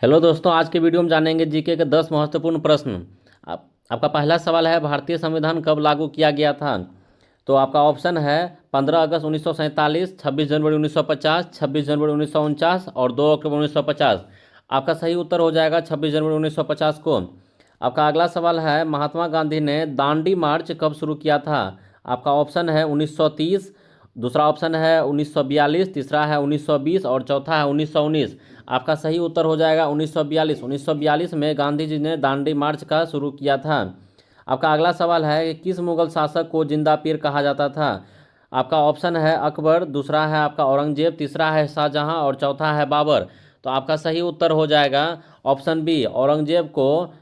Hello दोस्तों, आज के वीडियो में जानेंगे जीके के 10 महत्वपूर्ण प्रश्न। आपका पहला सवाल है, भारतीय संविधान कब लागू किया गया था? तो आपका ऑप्शन है 15 अगस्त 1947, 26 जनवरी 1950, 26 जनवरी 1949 और 2 अक्टूबर 1950। आपका सही उत्तर हो जाएगा 26 जनवरी 1950 को। आपका अगला सवाल है, महात्मा गांधी ने दांडी मार्च कब शुरू किया था? आपका ऑप्शन है 1930, दूसरा ऑप्शन है 1942, तीसरा है 1920 और चौथा है 1919। आपका सही उत्तर हो जाएगा 1942। 1942 में गांधी जी ने दांडी मार्च का शुरू किया था। आपका अगला सवाल है कि किस मुगल शासक को जिंदा पीर कहा जाता था? आपका ऑप्शन है अकबर, दूसरा है आपका औरंगजेब, तीसरा है शाहजहां और चौथा है बाबर। तो आपका सही उत्तर हो जाएगा ऑप्शन बी, औरंगजेब को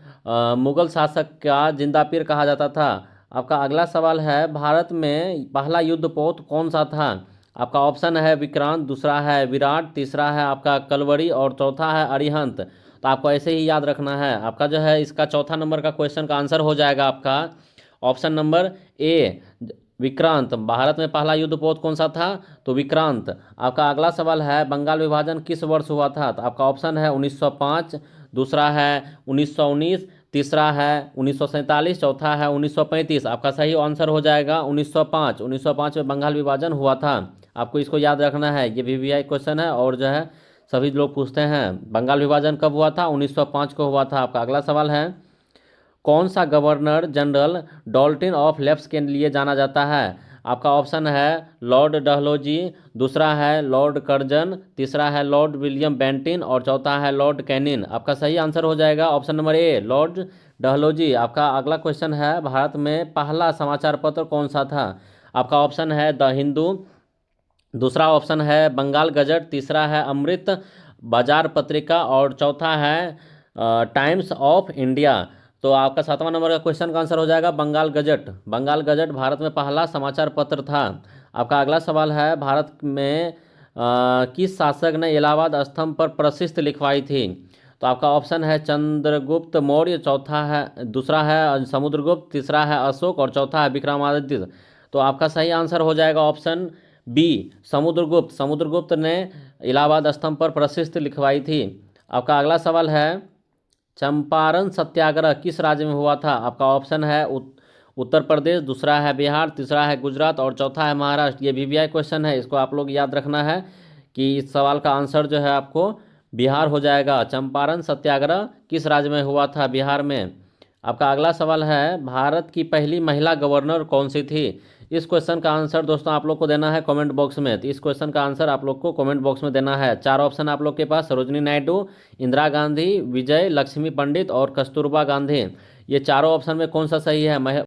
मुगल शासक का जिंदा पीर कहा जाता था। आपका अगला सवाल है, भारत में पहला युद्धपोत कौन सा था? आपका ऑप्शन है विक्रांत, दूसरा है विराट, तीसरा है आपका कलवरी और चौथा है अरिहंत। तो आपको ऐसे ही याद रखना है। आपका जो है इसका चौथा नंबर का क्वेश्चन का आंसर हो जाएगा आपका option number A, Vikrant. Bharat में पहला युद्धपोत कौन सा था? तो विक्रांत। आपका अगला सवाल है, बंगाल विभाजन किस वर्ष हुआ था? तो आपका ऑप्शन है 1905, दूसरा है 1919, तीसरा है 1947, चौथा है 1935। आपका सही आंसर हो जाएगा 1905। 1905 में बंगाल विभाजन हुआ था। आपको इसको याद रखना है, ये वीवीआई क्वेश्चन है और जो है सभी लोग पूछते हैं बंगाल विभाजन कब हुआ था। 1905 को हुआ था। आपका अगला सवाल है, कौन सा गवर्नर जनरल डॉल्टिन ऑफ लेप्स के लिए जाना जाता है? आपका ऑप्शन है लॉर्ड डहलोजी, दूसरा है लॉर्ड कर्जन, तीसरा है लॉर्ड विलियम बेंटिन और चौथा है लॉर्ड कैनिन। आपका सही आंसर हो जाएगा ऑप्शन नंबर ए, लॉर्ड डहलोजी। आपका अगला क्वेश्चन है, भारत में पहला समाचार पत्र कौन सा था? आपका ऑप्शन है द हिंदू, दूसरा ऑप्शन है बंगाल गजट, तीसरा है अमृत बाजार पत्रिका और चौथा है टाइम्स ऑफ इंडिया। तो आपका सातवां नंबर का क्वेश्चन का आंसर हो जाएगा बंगाल गजट। बंगाल गजट भारत में पहला समाचार पत्र था। आपका अगला सवाल है, भारत में किस शासक ने इलाहाबाद स्तंभ पर प्रशस्ति लिखवाई थी? तो आपका ऑप्शन है चंद्रगुप्त मौर्य, चौथा है दूसरा है समुद्रगुप्त, तीसरा है अशोक और चौथा है विक्रमादित्य। तो आपका सही आंसर हो जाएगा ऑप्शन बी, समुद्रगुप्त। समुद्रगुप्त ने इलाहाबाद स्तंभ पर प्रशस्ति लिखवाई थी। आपका अगला सवाल है, चंपारण सत्याग्रह किस राज्य में हुआ था? आपका ऑप्शन है उत्तर प्रदेश, दूसरा है बिहार, तीसरा है गुजरात और चौथा है महाराष्ट्र। ये वीवीआई क्वेश्चन है, इसको आप लोग याद रखना है कि इस सवाल का आंसर जो है आपको बिहार हो जाएगा। चंपारण सत्याग्रह किस राज्य में हुआ था? बिहार में। आपका अगला सवाल है, भारत की पहली महिला गवर्नर कौन सी थी? इस क्वेश्चन का आंसर दोस्तों आप लोग को देना है कमेंट बॉक्स में। तो इस क्वेश्चन का आंसर आप लोग को कमेंट बॉक्स में देना है। चार ऑप्शन आप लोग के पास, सरोजनी नायडू, इंदिरा गांधी, विजय लक्ष्मी पंडित और कस्तूरबा गांधी। ये चारों ऑप्शन में कौन सा सही है?